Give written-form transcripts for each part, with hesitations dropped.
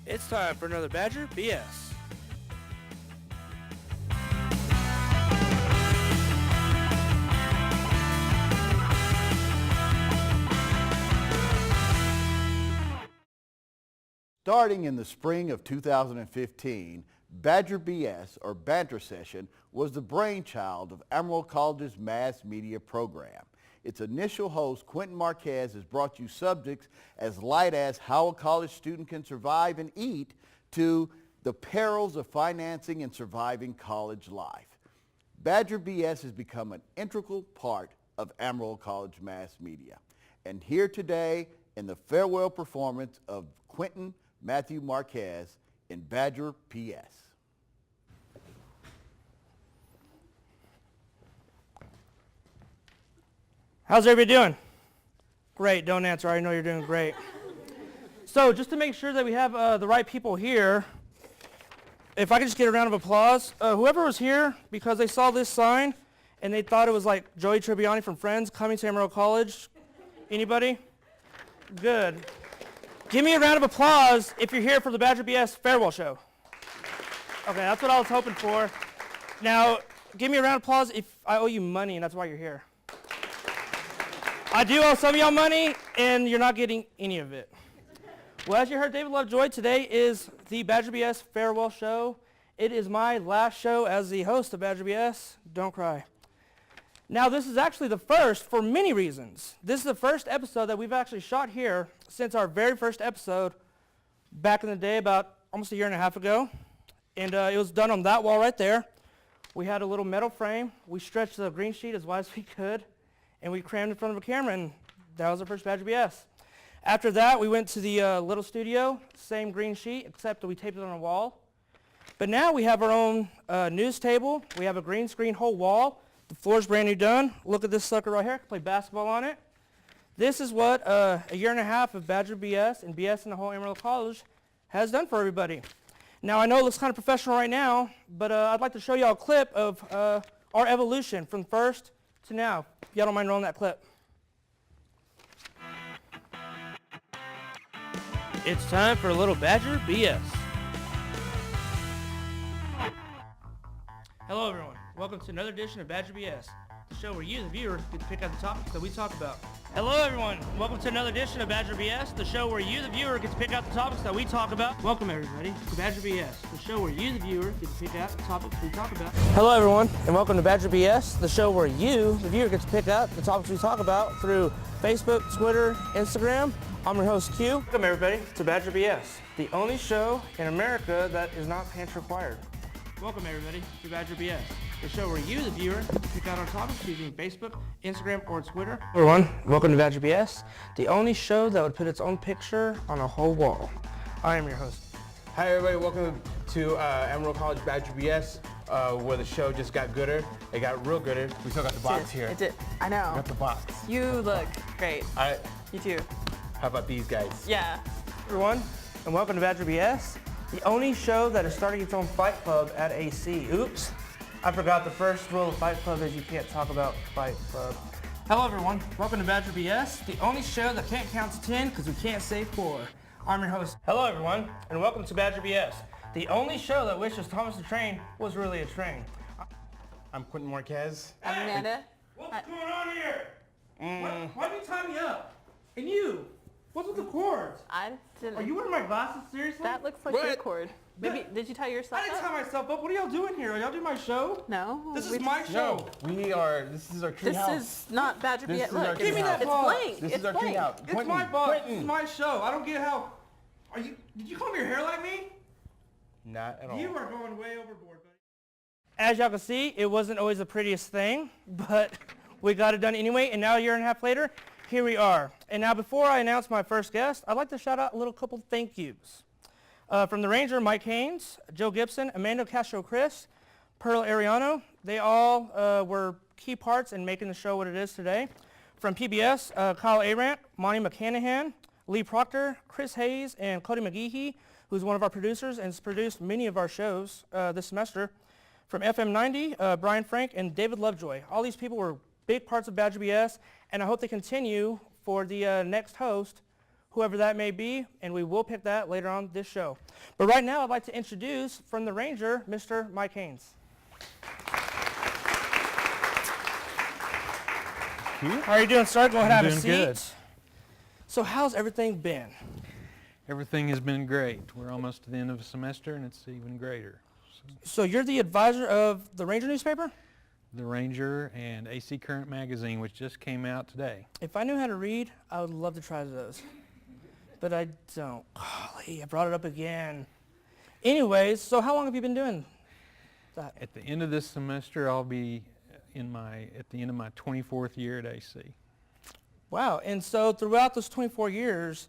It's time for another Badger BS. Starting in the spring of 2015, Badger BS, or Banter Session, was the brainchild of Amarillo College's mass media program. Its initial host, Quentin Marquez, has brought you subjects as light as how a college student can survive and eat to the perils of financing and surviving college life. Badger BS has become an integral part of Amarillo College mass media. And here today in the farewell performance of Quentin Matthew Marquez in Badger PS. How's everybody doing? Great, don't answer, I already know you're doing great. So just to make sure that we have the right people here, if I could just get a round of applause. Whoever was here because they saw this sign and they thought it was like Joey Tribbiani from Friends coming to Amarillo College. Anybody? Good. Give me a round of applause if you're here for the Badger BS farewell show. Okay, that's what I was hoping for. Now, give me a round of applause if I owe you money and that's why you're here. I do owe some of y'all money and you're not getting any of it. Well, as you heard David Lovejoy, today is the Badger BS farewell show. It is my last show as the host of Badger BS. Don't cry. Now, this is actually the first for many reasons. This is the first episode that we've actually shot here since our very first episode back in the day, about almost a year and a half ago. And it was done on that wall right there. We had a little metal frame. We stretched the green sheet as wide as we could, and we crammed in front of a camera, and that was our first Badger BS. After that, we went to the little studio, same green sheet, except that we taped it on a wall. But now we have our own news table. We have a green screen whole wall. The floor's brand new done. Look at this sucker right here. I can play basketball on it. This is what a year and a half of Badger BS and BS in the whole Amarillo College has done for everybody. Now, I know it looks kind of professional right now, but I'd like to show y'all a clip of our evolution from first to now. If y'all don't mind rolling that clip. It's time for a little Badger BS. Hello, everyone. Welcome to another edition of Badger BS, the show where you, the viewer, get to pick out the topics that we talk about. Hello, everyone. Welcome to another edition of Badger BS, the show where you, the viewer, get to pick out the topics that we talk about. Welcome, everybody, to Badger BS, the show where you, the viewer, get to pick out the topics we talk about. Hello, everyone, and welcome to Badger BS, the show where you, the viewer, get to pick out the topics we talk about through Facebook, Twitter, Instagram. I'm your host, Q. Welcome, everybody, to Badger BS, the only show in America that is not pants required. Welcome, everybody, to Badger BS, the show where you, the viewer, pick out our topics using Facebook, Instagram, or Twitter. Hello, everyone. Welcome to Badger BS, the only show that would put its own picture on a whole wall. I am your host. Hi, everybody. Welcome to Amarillo College Badger BS, where the show just got gooder. It got real gooder. We still got the box here. It did. I know. We got the box. You look great. All right. You too. How about these guys? Yeah. Everyone, and welcome to Badger BS, the only show that is starting its own fight club at AC. Oops. I forgot the first rule of Fight Club is you can't talk about Fight Club. Hello, everyone. Welcome to Badger BS, the only show that can't count to 10 because we can't say 4. I'm your host. Hello, everyone, and welcome to Badger BS, the only show that wishes Thomas the Train was really a train. I'm Quentin Marquez. I'm Amanda. What's going on here? Why do you tie me up? And you? What's with the cords? I didn't. Are you wearing my glasses? Seriously? That looks like What? your cord. Maybe, did you tie yourself I didn't up? tie myself up. What are y'all doing here? Are y'all doing my show? No. This we is my just- show. No, this is our tree This house. is not Badger This BS. is our Look, tree Give me that it's ball. blank. This it's is our blank. tree house. It's Quentin, my boss. This is Quentin. my show. I don't get how. Did you comb your hair like me? Not at all. You are going way overboard, buddy. As y'all can see, it wasn't always the prettiest thing, but we got it done anyway, and now a year and a half later, here we are. And now before I announce my first guest, I'd like to shout out a little couple thank yous. From the Ranger, Mike Haynes, Joe Gibson, Amanda Castro-Chris, Pearl Ariano. They all were key parts in making the show what it is today. From PBS, Kyle Arant, Monty McCanahan, Lee Proctor, Chris Hayes, and Cody McGehee, who's one of our producers and has produced many of our shows this semester. From FM 90, Brian Frank and David Lovejoy. All these people were big parts of Badger BS, and I hope they continue for the next host, whoever that may be, and we will pick that later on this show. But right now, I'd like to introduce from the Ranger, Mr. Mike Haynes. How are you doing, sir? Go ahead and have a doing seat. good. So how's everything been? Everything has been great. We're almost to the end of the semester, and it's even greater. So you're the advisor of the Ranger newspaper? The Ranger and AC Current Magazine, which just came out today. If I knew how to read, I would love to try those. But I don't. Golly, I brought it up again. Anyways, so how long have you been doing that? At the end of this semester, I'll be at the end of my 24th year at AC. Wow, and so throughout those 24 years,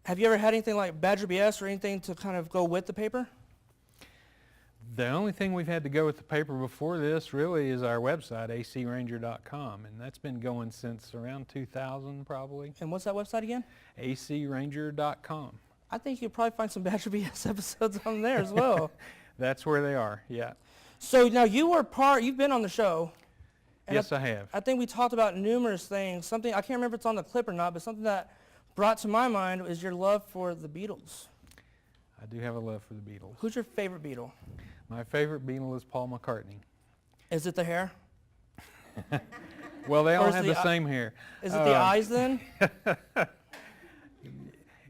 have you ever had anything like Badger BS or anything to kind of go with the paper? The only thing we've had to go with the paper before this really is our website, acranger.com, and that's been going since around 2000 probably. And what's that website again? acranger.com. I think you'll probably find some Badger BS episodes on there as well. That's where they are, yeah. So now you've been on the show. and Yes, I have. I think we talked about numerous things. Something, I can't remember if it's on the clip or not, but something that brought to my mind is your love for the Beatles. I do have a love for the Beatles. Who's your favorite Beatle? My favorite Beatle is Paul McCartney. Is it the hair? Well, they Or all is have the the eye- same hair. Is it the eyes then?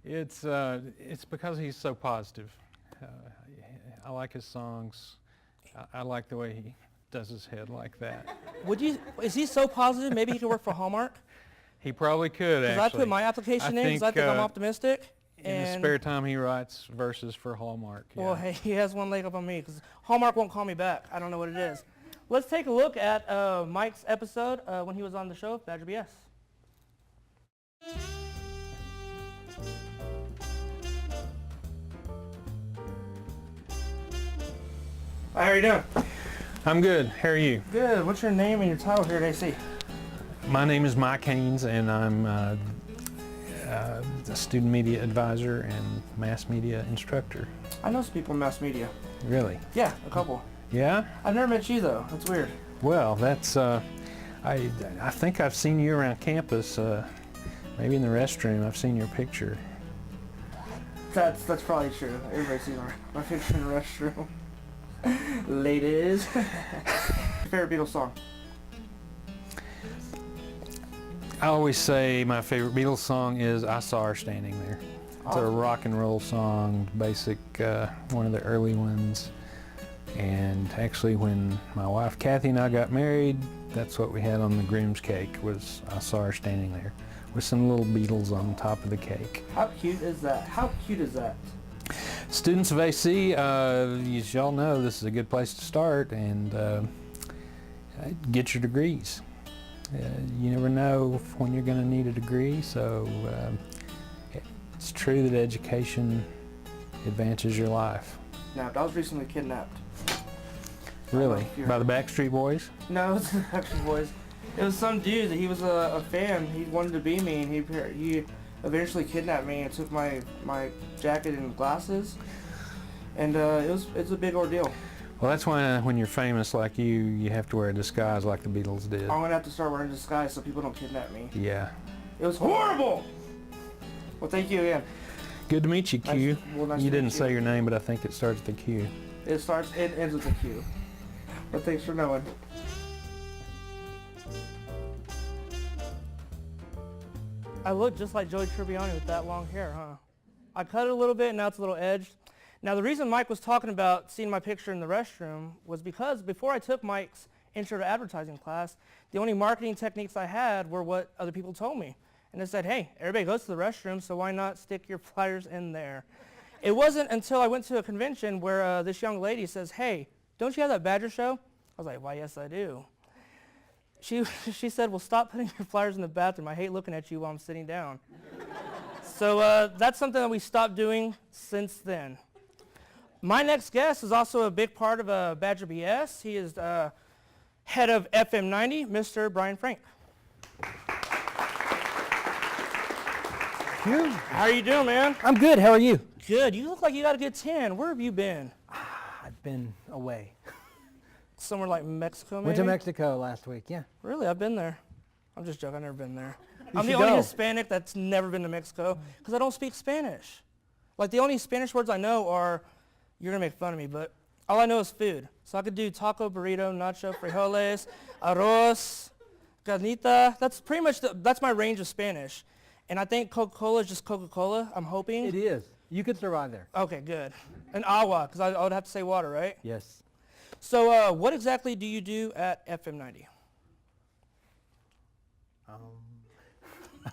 It's because he's so positive. I like his songs. I like the way he does his head like that. Is he so positive? Maybe he could work for Hallmark? He probably could, Because actually. I put my application in because I think I'm optimistic. In his And spare time, he writes verses for Hallmark. Yeah. well, hey, he has one leg up on me because Hallmark won't call me back. I don't know what it is. Let's take a look at Mike's episode when he was on the show, Badger BS. Hi, how are you doing? I'm good. How are you? Good. What's your name and your title here at AC? My name is Mike Haynes, and I'm a student media advisor and mass media instructor. I know some people in mass media. Really? Yeah, a couple. Yeah? I've never met you though. That's weird. Well, that's, I think I've seen you around campus, maybe in the restroom. I've seen your picture. That's probably true. Everybody sees my picture in the restroom. Ladies. Favorite Beatles song? I always say my favorite Beatles song is I Saw Her Standing There. It's a rock and roll song, basic, one of the early ones. And actually when my wife Kathy and I got married, that's what we had on the groom's cake, was I Saw Her Standing There, with some little Beatles on top of the cake. How cute is that? How cute is that? Students of AC, as y'all know, this is a good place to start, and get your degrees. You never know when you're going to need a degree, so it's true that education advances your life. Now, I was recently kidnapped. Really? if you're- By the Backstreet Boys? No, it's actually boys. It was some dude that he was a fan. He wanted to be me, and he eventually kidnapped me and took my jacket and glasses. And it's a big ordeal. Well, that's why when you're famous like you have to wear a disguise like the Beatles did. I'm gonna have to start wearing a disguise so people don't kidnap me. Yeah. It was horrible. Well, thank you again. Good to meet you, Q. Nice You to didn't meet say your name, but I think it starts with a Q. It ends with a Q. But thanks for knowing. I look just like Joey Tribbiani with that long hair, huh? I cut it a little bit, and now it's a little edged. Now, the reason Mike was talking about seeing my picture in the restroom was because before I took Mike's intro to advertising class, the only marketing techniques I had were what other people told me. And they said, hey, everybody goes to the restroom, so why not stick your flyers in there? It wasn't until I went to a convention where this young lady says, hey, don't you have that Badger show? I was like, why, yes, I do. She said, well, stop putting your flyers in the bathroom. I hate looking at you while I'm sitting down. So that's something that we stopped doing since then. My next guest is also a big part of Badger BS. He is head of FM 90, Mr. Brian Frank. How are you doing, man? I'm good. How are you? Good. You look like you got a good tan. Where have you been? I've been away. Somewhere like Mexico, maybe? Went to Mexico last week. Yeah. Really? I've been there. I'm just joking. I've never been there. I'm the should only go. Hispanic that's never been to Mexico because I don't speak Spanish. Like the only Spanish words I know are, you're gonna make fun of me, but all I know is food. So I could do taco, burrito, nacho, frijoles, arroz, carnita. That's pretty much, that's my range of Spanish. And I think Coca-Cola is just Coca-Cola, I'm hoping. It is. You could survive there. Okay, good. And agua, because I would have to say water, right? Yes. So what exactly do you do at FM90?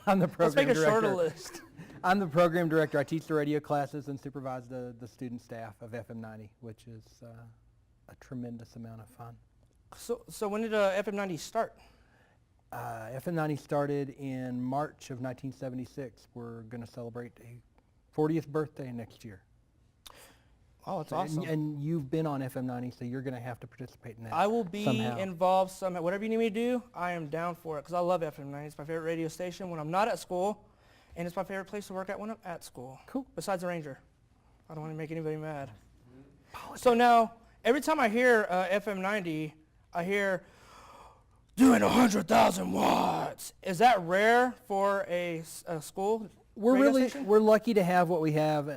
I'm the Let's make program a shorter director. list. I'm the program director. I teach the radio classes and supervise the student staff of FM90, which is a tremendous amount of fun. So when did FM90 start? FM90 started in March of 1976. We're going to celebrate a 40th birthday next year. Oh, that's awesome. And you've been on FM90, so you're going to have to participate in that. I will be somehow. involved somehow. Whatever you need me to do, I am down for it because I love FM90. It's my favorite radio station when I'm not at school, and it's my favorite place to work at when I'm at school. Cool. Besides the Ranger. I don't want to make anybody mad. So now, every time I hear FM90, I hear doing 100,000 watts. Is that rare for a school radio station? We're lucky to have what we have.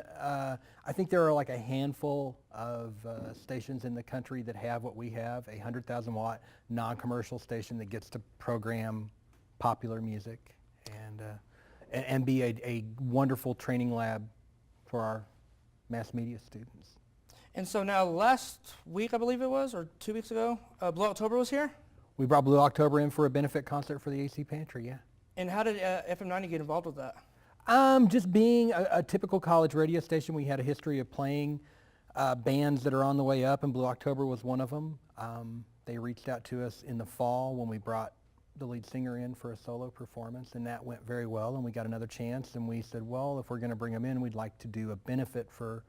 I think there are like a handful of stations in the country that have what we have, a 100,000 watt non-commercial station that gets to program popular music and be a wonderful training lab for our mass media students. And so now last week, I believe it was, or 2 weeks ago, Blue October was here. We brought Blue October in for a benefit concert for the AC Pantry, yeah. And how did FM90 get involved with that? Just being a typical college radio station, we had a history of playing bands that are on the way up, and Blue October was one of them. They reached out to us in the fall when we brought the lead singer in for a solo performance, and that went very well, and we got another chance, and we said, well, if we're going to bring them in, we'd like to do a benefit for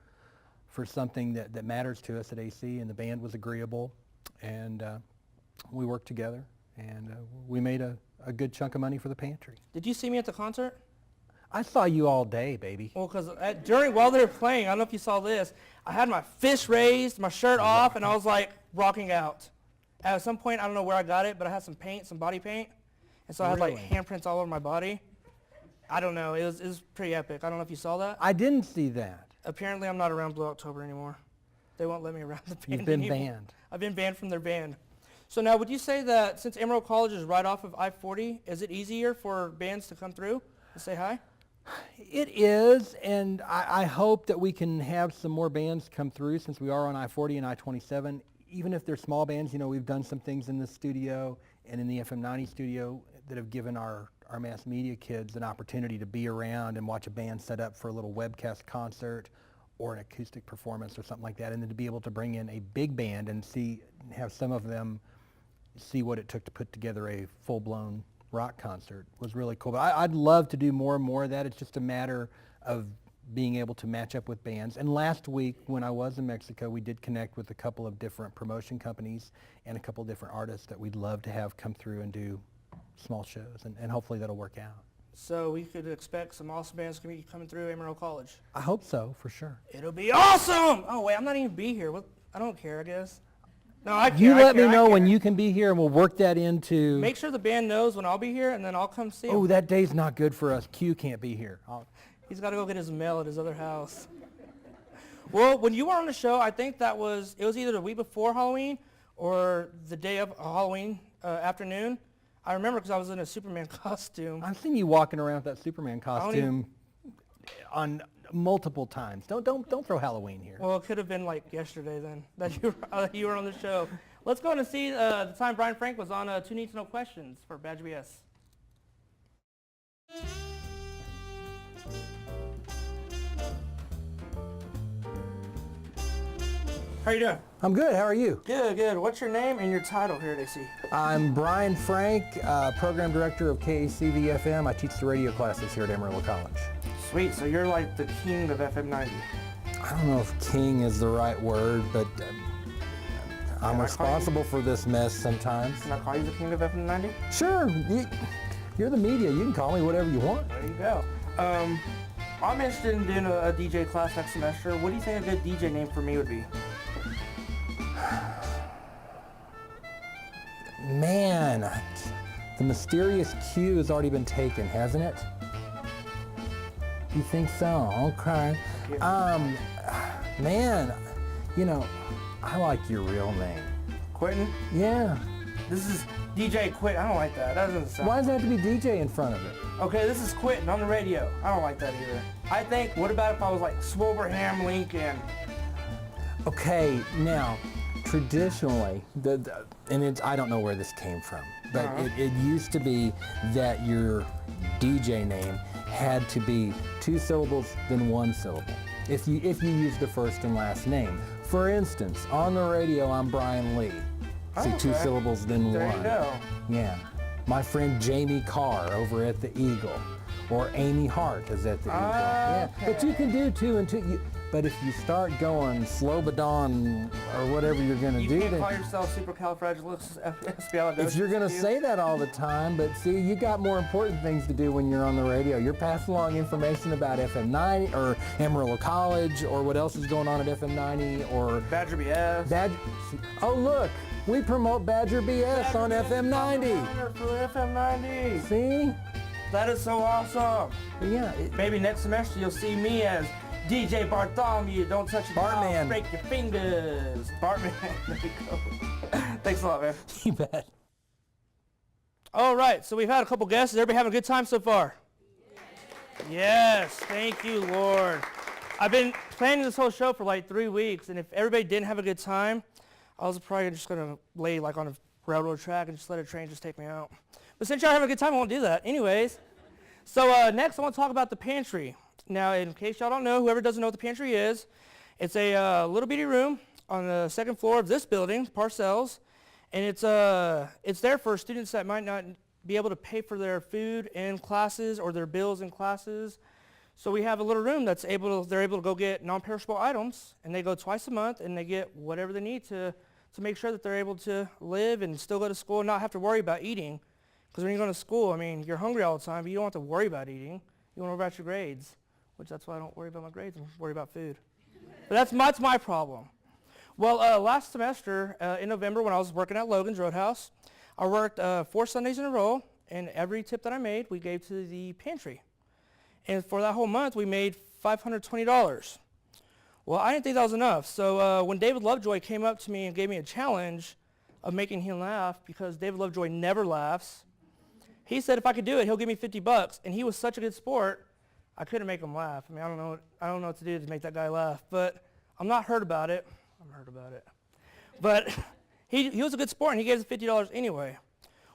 something that matters to us at AC, and the band was agreeable, and we worked together, and we made a good chunk of money for the pantry. Did you see me at the concert? I saw you all day, baby. Well, because while they were playing, I don't know if you saw this, I had my fist raised, my shirt off, and I was like rocking out. At some point, I don't know where I got it, but I had some paint, some body paint, and so I had like Really? handprints all over my body. I don't know, it was pretty epic. I don't know if you saw that. I didn't see that. Apparently, I'm not around Blue October anymore. They won't let me around the band You've been anymore. banned. I've been banned from their band. So now, would you say that since Emerald College is right off of I-40, is it easier for bands to come through and say hi? It is, and I hope that we can have some more bands come through since we are on I-40 and I-27. Even if they're small bands, we've done some things in the studio and in the FM90 studio that have given our mass media kids an opportunity to be around and watch a band set up for a little webcast concert or an acoustic performance or something like that, and then to be able to bring in a big band and have some of them see what it took to put together a full-blown rock concert was really cool. But I'd love to do more and more of that. It's just a matter of being able to match up with bands. And last week when I was in Mexico, we did connect with a couple of different promotion companies and a couple of different artists that we'd love to have come through and do small shows, and hopefully that'll work out. So we could expect some awesome bands coming through Emerald College. I hope so, for sure. It'll be awesome! Oh wait, I'm not even be here. What? I don't care, I guess. No, I care. You I let me care, I know when care. you can be here, and we'll work that into... Make sure the band knows when I'll be here, and then I'll come see 'em. Oh, that day's not good for us. Q can't be here. He's got to go get his mail at his other house. Well, when you were on the show, I think it was either the week before Halloween or the day of Halloween afternoon. I remember because I was in a Superman costume. I've seen you walking around with that Superman don't costume on multiple times. Don't throw Halloween here. Well, it could have been like yesterday then that you were on the show. Let's go and see the time Brian Frank was on Two Need to Know Questions for Badger BS. How you doing? I'm good. How are you? Good, good. What's your name and your title here at AC? I'm Brian Frank, Program Director of KACV-FM. I teach the radio classes here at Amarillo College. Sweet, so you're like the king of FM90. I don't know if king is the right word, but I'm responsible for this mess sometimes. Can I call you the king of FM90? Sure. You're the media. You can call me whatever you want. There you go. I'm interested in doing a DJ class next semester. What do you think a good DJ name for me would be? Man, The mysterious cue has already been taken, hasn't it? You think so? Okay. Man, you know, I like your real name. Quentin? Yeah. This is DJ Quit. I don't like that. That doesn't sound... Why does it have to be DJ in front of it? Okay, this is Quentin on the radio. I don't like that either. I think, what about if I was like Swoberham Lincoln? Okay, now, traditionally, I don't know where this came from, but it used to be that your DJ name had to be 2 syllables, then 1 syllable. If you used the first and last name. For instance, on the radio, I'm Brian Lee. See, 2 syllables, then 1. There you go. Yeah. My friend Jamie Carr over at the Eagle, or Amy Hart is at the Eagle. Yeah. But you can do 2 and 2. But if you start going Slobodon or whatever you're going to do, You can't then call yourself supercalifragilisticexpialidocious. if you're going to say that all the time, but see, you got more important things to do when you're on the radio. You're passing along information about FM 90 or Amarillo College or what else is going on at FM 90 or Badger BS. Oh, look, we promote Badger BS on FM 90. For FM 90. See? That is so awesome. Yeah. Maybe next semester you'll see me as DJ Bartholomew. Don't touch the Bartman. Break your fingers. Bartman. There you go. Thanks a lot, man. You bet. All right, so we've had a couple guests. Is everybody having a good time so far? Yes, thank you, Lord. I've been planning this whole show for like 3 weeks, and if everybody didn't have a good time, I was probably just going to lay like on a railroad track and just let a train just take me out. But since y'all having a good time, I won't do that. Anyways, so next I want to talk about the pantry. Now, in case y'all don't know, whoever doesn't know what the pantry is, it's a little bitty room on the 2nd floor of this building, Parcells, and it's there for students that might not be able to pay for their food in classes or their bills in classes. So we have a little room they're able to go get non-perishable items, and they go twice a month, and they get whatever they need to make sure that they're able to live and still go to school and not have to worry about eating. Because when you go to school, I mean, you're hungry all the time, but you don't have to worry about eating. You want to worry about your grades, which that's why I don't worry about my grades. I worry about food. But that's my problem. Well, last semester in November when I was working at Logan's Roadhouse, I worked 4 Sundays in a row, and every tip that I made, we gave to the pantry. And for that whole month, we made $520. Well, I didn't think that was enough. So when David Lovejoy came up to me and gave me a challenge of making him laugh, because David Lovejoy never laughs, he said if I could do it, he'll give me $50. And he was such a good sport, I couldn't make him laugh. I mean, I don't know what to do to make that guy laugh, but I'm not hurt about it. I'm hurt about it. But he was a good sport, and he gave us $50 anyway.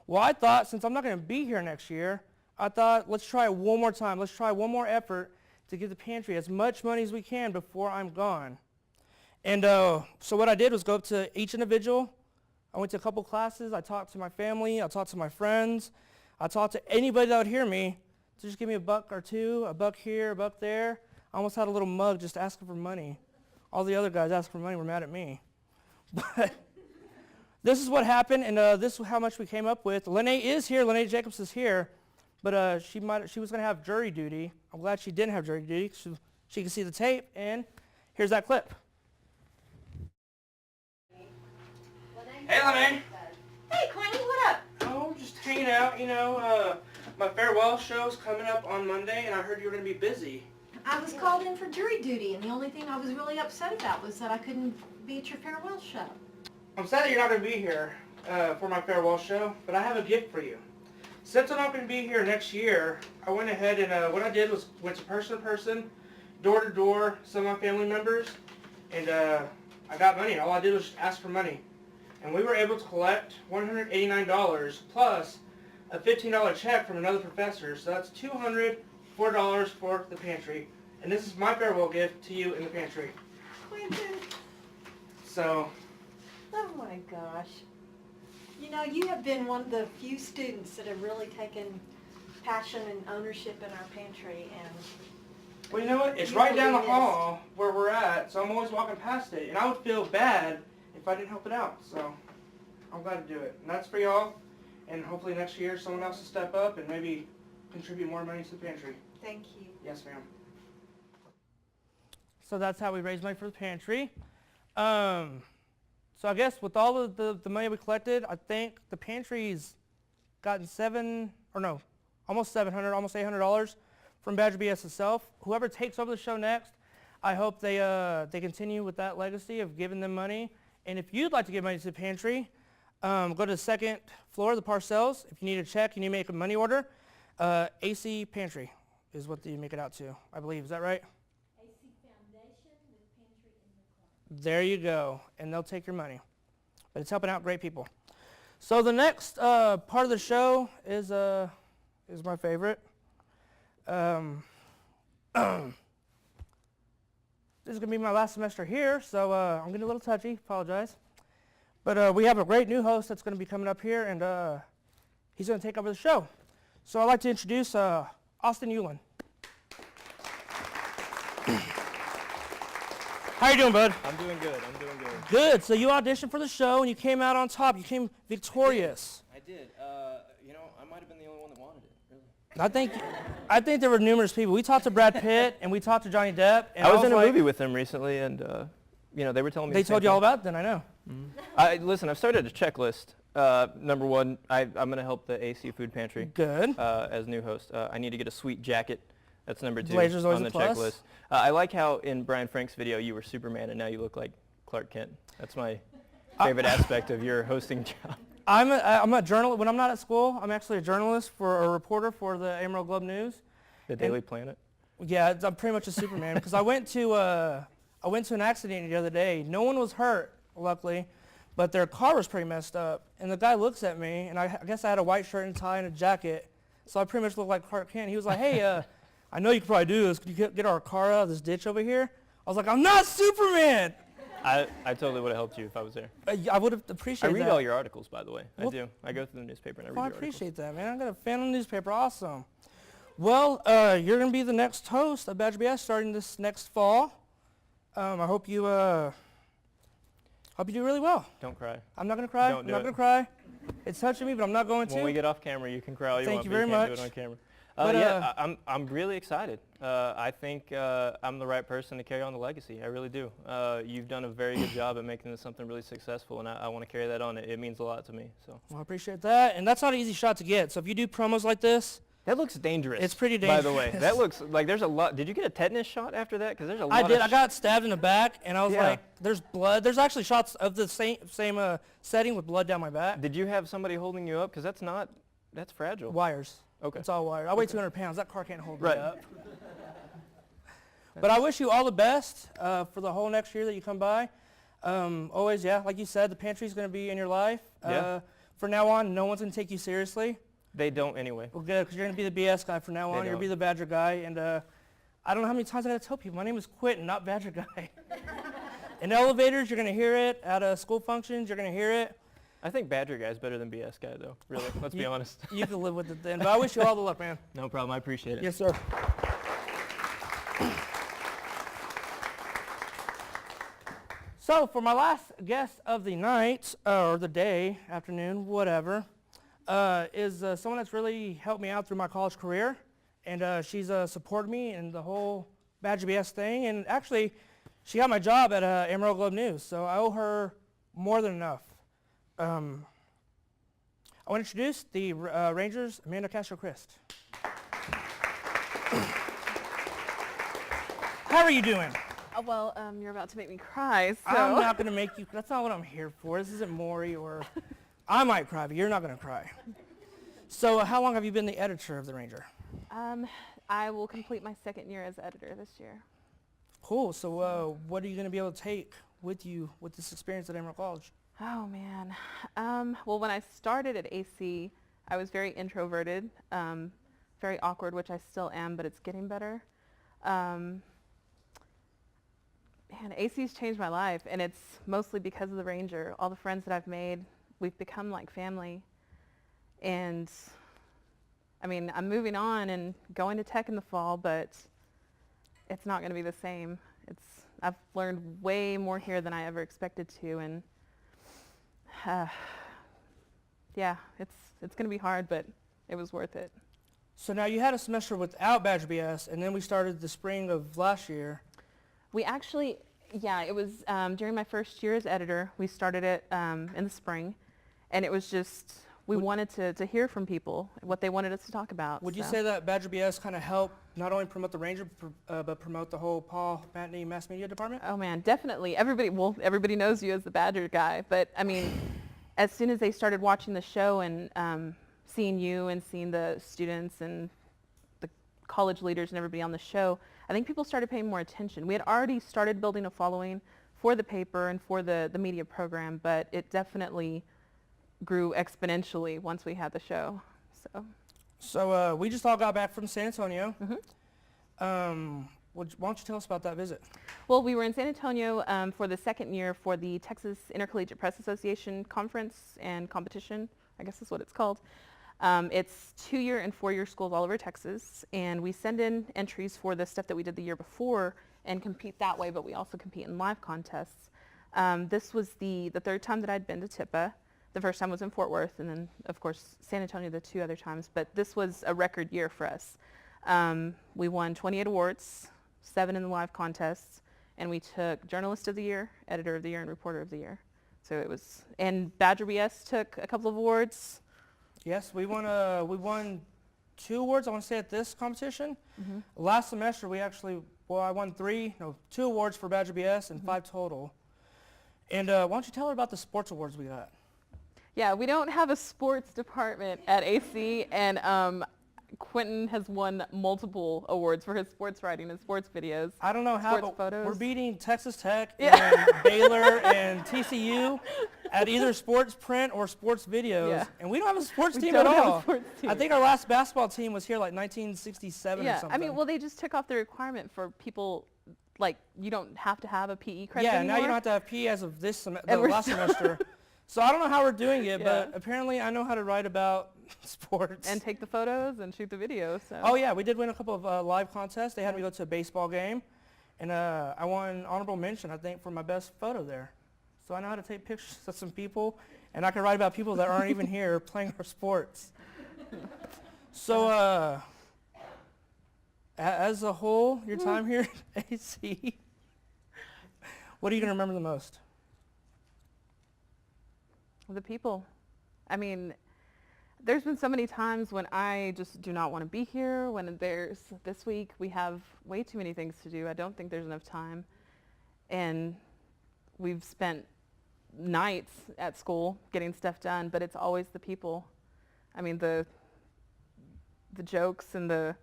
Well, I thought, since I'm not going to be here next year, I thought, let's try it one more time. Let's try one more effort to give the pantry as much money as we can before I'm gone. And so what I did was go up to each individual. I went to a couple classes. I talked to my family. I talked to my friends. I talked to anybody that would hear me to just give me $1 or $2, $1 here, $1 there. I almost had a little mug just asking for money. All the other guys asking for money were mad at me. But this is what happened, and this is how much we came up with. Lene is here. Lene Jacobs is here. But she was going to have jury duty. I'm glad she didn't have jury duty. She can see the tape, and here's that clip. Hey, Lene. Hey, Quentin, what up? Oh, just hanging out. You know, my farewell show's coming up on Monday, and I heard you were going to be busy. I was called in for jury duty, and the only thing I was really upset about was that I couldn't be at your farewell show. I'm sad that you're not going to be here for my farewell show, but I have a gift for you. Since I'm not going to be here next year, I went ahead and what I did was went to person, door to door, some of my family members, and I got money. All I did was just ask for money. And we were able to collect $189 plus a $15 check from another professor. So that's $204 for the pantry. And this is my farewell gift to you in the pantry. Quentin, So, oh my gosh. You know, you have been one of the few students that have really taken passion and ownership in our pantry, and well, you know what? It's right down the hall where we're at, so I'm always walking past it. And I would feel bad if I didn't help it out. So, I'm glad to do it. And that's for y'all. And hopefully next year someone else will step up and maybe contribute more money to the pantry. thank you. Yes, ma'am. So that's how we raise money for the pantry. So I guess with all of the money we collected, I think the pantry's gotten almost $700, almost $800 from Badger BS itself. Whoever takes over the show next, I hope they continue with that legacy of giving them money. And if you'd like to give money to the pantry, go to the second floor of the Parcells. If you need a check, you need to make a money order. AC Pantry is what you make it out to, I believe. Is that right? AC Foundation with Pantry in the Corner. There you go. And they'll take your money. But it's helping out great people. So the next part of the show is my favorite. This is going to be my last semester here, so I'm getting a little touchy. Apologize. But we have a great new host that's going to be coming up here, and he's going to take over the show. So I'd like to introduce Austin Euland. How you doing, bud? I'm doing good. Good. So you auditioned for the show, and you came out on top. You came victorious. I did. I might have been the only one that wanted it, really. I think there were numerous people. We talked to Brad Pitt, and we talked to Johnny Depp. And I was in a like, movie with them recently, and they were telling me. They the same told you all thing. about it, then I know. Listen, I've started a checklist. Number one, I'm going to help the AC Food Pantry. Good. As new host. I need to get a sweet jacket. That's number 2 Blazer's always on a the plus. checklist. I like how in Brian Frank's video you were Superman, and now you look like Clark Kent. That's my favorite aspect of your hosting job. I'm a journalist. When I'm not at school, I'm actually a journalist for a reporter for the Amarillo Globe News. The Daily Planet. Yeah, I'm pretty much a Superman because I went to an accident the other day. No one was hurt, luckily, but their car was pretty messed up. And the guy looks at me, and I guess I had a white shirt and tie and a jacket, so I pretty much looked like Clark Kent. He was like, "Hey, I know you could probably do this. Could you get our car out of this ditch over here?" I was like, "I'm not Superman." I totally would have helped you if I was there. I would have I appreciated that. read all your articles, by the way. Well, I do. I go through the newspaper and I read Well, I your articles. appreciate that, man. I got a fan of the newspaper. Awesome. Well, you're going to be the next host of Badger BS starting this next fall. I hope you do really well. Don't cry. I'm not going to cry. Don't I'm do not it. going to cry. It's touching me, but I'm not going to. When we get off camera, you can cry all you Thank want, you but very you can't much. do it on camera. But, I'm really excited. I think I'm the right person to carry on the legacy. I really do. You've done a very good job at making this something really successful, and I want to carry that on. It means a lot to me. So Well, I appreciate that. And that's not an easy shot to get. So if you do promos like this, that looks dangerous. It's pretty By the way, dangerous. that looks like there's a lot. Did you get a tetanus shot after that? Because there's a lot. I did. I got stabbed in the back, and I was Yeah. like, "There's blood." There's actually shots of the same setting with blood down my back. Did you have somebody holding you up? Because that's fragile. Wires. Okay. It's all wire. I weigh 200 pounds. That car can't hold Right. me up. But I wish you all the best for the whole next year that you come by. Always, yeah, like you said, the pantry's going to be in your life. Yeah. From now on, no one's going to take you seriously. They don't anyway. Well, good, because you're going to be the BS guy from now They on. You're going to be don't. the Badger guy. And I don't know how many times I got to tell people, my name is Quentin, not Badger guy. In elevators, you're going to hear it. At school functions, you're going to hear it. I think Badger guy is better than BS guy, though. Really, let's be honest. You can live with it then. But I wish you all the luck, man. No problem. I appreciate it. Yes, sir. So for my last guest of the night, or the day, afternoon, whatever, is someone that's really helped me out through my college career. And she's supported me in the whole Badger BS thing. And actually, she got my job at Amarillo Globe News. So I owe her more than enough. I want to introduce the Rangers, Amanda Castro-Christ. How are you doing? Well, you're about to make me cry, so. I'm not going to make you, that's not what I'm here for. This isn't Maury or, I might cry, but you're not going to cry. So how long have you been the editor of the Ranger? I will complete my second year as editor this year. Cool, so what are you going to be able to take with you with this experience at Amarillo College? Oh, man. Well, when I started at AC, I was very introverted, very awkward, which I still am, but it's getting better. Man, AC's changed my life, and it's mostly because of the Ranger. All the friends that I've made, we've become like family. And, I mean, I'm moving on and going to tech in the fall, but it's not going to be the same. I've learned way more here than I ever expected to, and yeah, it's going to be hard, but it was worth it. So now you had a semester without Badger BS, and then we started the spring of last year. We actually, yeah, it was during my first year as editor. We started it in the spring, and it was just we wanted to hear from people, what they wanted us to talk about. Would you so. say that Badger BS kind of helped not only promote the Ranger, but promote the whole Paul Matney Mass Media Department? Oh man, definitely. Everybody knows you as the Badger guy, but I mean, as soon as they started watching the show and seeing you and seeing the students and the college leaders and everybody on the show, I think people started paying more attention. We had already started building a following for the paper and for the media program, but it definitely grew exponentially once we had the show. So we just all got back from San Antonio. Mhm. Why don't you tell us about that visit? Well, we were in San Antonio for the second year for the Texas Intercollegiate Press Association Conference and Competition, I guess that's what it's called. It's 2-year and 4-year schools all over Texas, and we send in entries for the stuff that we did the year before and compete that way, but we also compete in live contests. This was the third time that I'd been to TIPA. The first time was in Fort Worth, and then, of course, San Antonio the 2 other times, but this was a record year for us. We won 28 awards, 7 in the live contests, and we took Journalist of the Year, Editor of the Year, and Reporter of the Year. So it was, and Badger BS took a couple of awards. Yes, we won 2 awards, I want to say, at this competition. Mhm. Last semester, I won 2 awards for Badger BS and 5 total. And why don't you tell her about the sports awards we got? Yeah, we don't have a sports department at AC, and Quentin has won multiple awards for his sports writing and sports videos. I don't know how, Sports but photos. we're beating Texas Tech Yeah. and Baylor and TCU at either sports print or sports videos. Yeah. And we don't have a sports We team don't at have a all. sports team. I think our last basketball team was here like 1967 or Yeah, something. I mean, well, they just took off the requirement for people, like, you don't have to have a PE credit yeah, anymore. now you don't have to have PE as of the And we're last still- semester. So I don't know how we're doing it, Yeah. but apparently I know how to write about sports. And take the photos and shoot the videos. So. Oh yeah, we did win a couple of live contests. They had me go to a baseball game, and I won honorable mention, I think, for my best photo there. So I know how to take pictures of some people, and I can write about people that aren't even here playing our sports. So as a whole, your time here at AC, what are you going to remember the most? The people. I mean, there's been so many times when I just do not want to be here, when this week we have way too many things to do. I don't think there's enough time. And we've spent nights at school getting stuff done, but it's always the people. I mean, the jokes and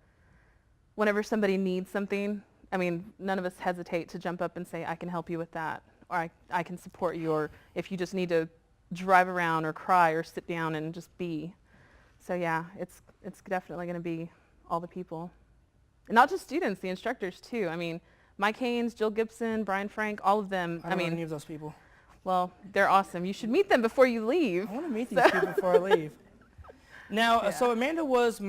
whenever somebody needs something, I mean, none of us hesitate to jump up and say, I can help you with that, or I can support you, or if you just need to drive around or cry or sit down and just be. So yeah, it's definitely going to be all the people. And not just students, the instructors too. I mean, Mike Haynes, Jill Gibson, Brian Frank, all of them. I don't know any of those people. Well, they're awesome. You should meet them before you leave. I want to meet these people before I leave. Now, so Amanda was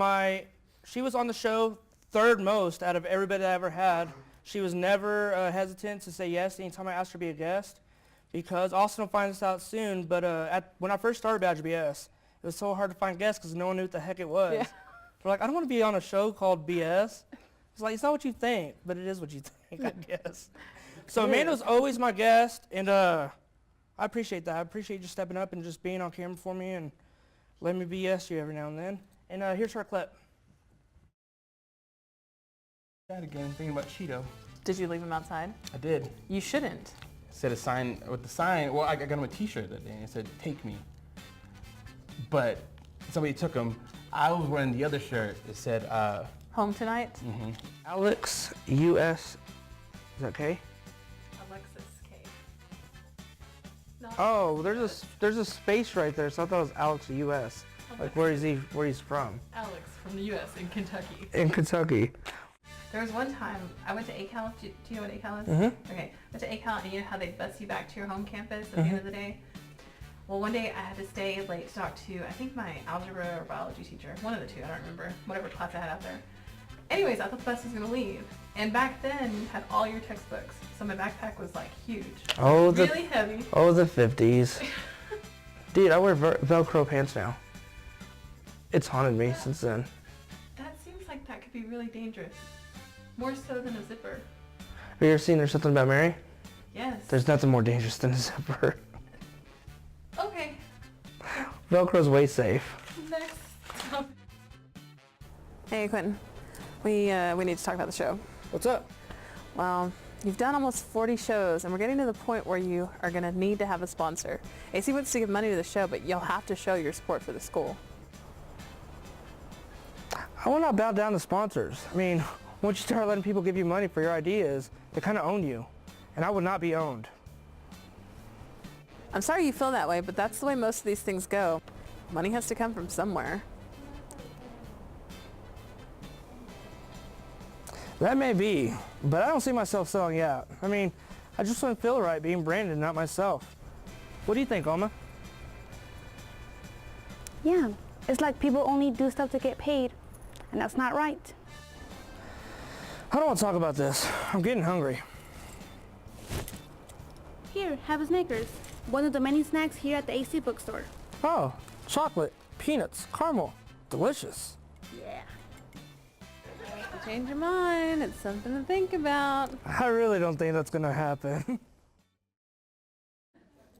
she was on the show third most out of everybody that I ever had. She was never hesitant to say yes anytime I asked her to be a guest, because Austin will find this out soon, but when I first started Badger BS, it was so hard to find guests because no one knew what the heck it was. Yeah. We're like, I don't want to be on a show called BS. It's like, it's not what you think, but it is what you think, I guess. So Amanda was always my guest, and I appreciate that. I appreciate you stepping up and just being on camera for me and letting me BS you every now and then. And here's our clip. That again, thinking about Cheeto. Did you leave him outside? I did. You shouldn't. Said a sign, with the sign, well, I got him a t-shirt that day, and it said, take me. But somebody took him. I was wearing the other shirt. It said, Home tonight? Alex US. Is that okay? Alexis K. Oh, there's a space right there, so I thought it was Alex US. Like where he's from? Alex from the U.S. in Kentucky. In Kentucky. There was one time I went to ACAL. Do you know what ACAL is? Mm-hmm. Okay, went to ACAL, and you know how they bus you back to your home campus at the end of the day? Well, one day I had to stay late to talk to, I think, my algebra or biology teacher. One of the two, I don't remember. Whatever class I had out there. Anyways, I thought the bus was going to leave. And back then, you had all your textbooks. So my backpack was, like, huge. Oh, really heavy. Oh, the 50s. Dude, I wear Velcro pants now. It's haunted me since then. That seems like that could be really dangerous. More so than a zipper. Have you ever seen There's Something About Mary? Yes. There's nothing more dangerous than a zipper. Okay. Velcro's way safe. Next topic. Hey, Quentin. We need to talk about the show. What's up? Well, you've done almost 40 shows, and we're getting to the point where you are going to need to have a sponsor. AC wants to give money to the show, but you'll have to show your support for the school. I will not bow down to sponsors. I mean, once you start letting people give you money for your ideas, they kind of own you. And I would not be owned. I'm sorry you feel that way, but that's the way most of these things go. Money has to come from somewhere. That may be, but I don't see myself selling out. I mean, I just wouldn't feel right being branded, not myself. What do you think, Alma? Yeah, it's like people only do stuff to get paid, and that's not right. I don't want to talk about this. I'm getting hungry. Here, have a Snickers. One of the many snacks here at the AC bookstore. Oh, chocolate, peanuts, caramel. Delicious. Yeah. Change your mind. It's something to think about. I really don't think that's gonna happen.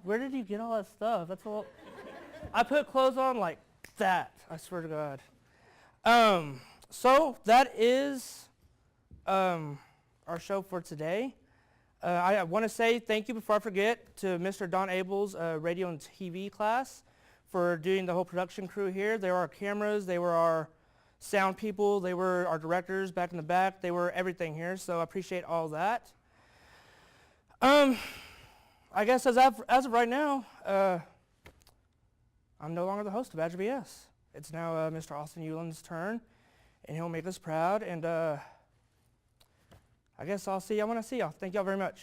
Where did you get all that stuff? That's all. I put clothes on like that. I swear to God. So that is our show for today. I want to say thank you before I forget to Mr. Don Abel's radio and TV class for doing the whole production crew here. They were our cameras. They were our sound people. They were our directors back in the back. They were everything here, so I appreciate all that. I guess as of right now, I'm no longer the host of Badger BS. It's now Mr. Austin Euland's turn, and he'll make us proud. And I guess I'll see y'all when I see y'all. Thank y'all very much.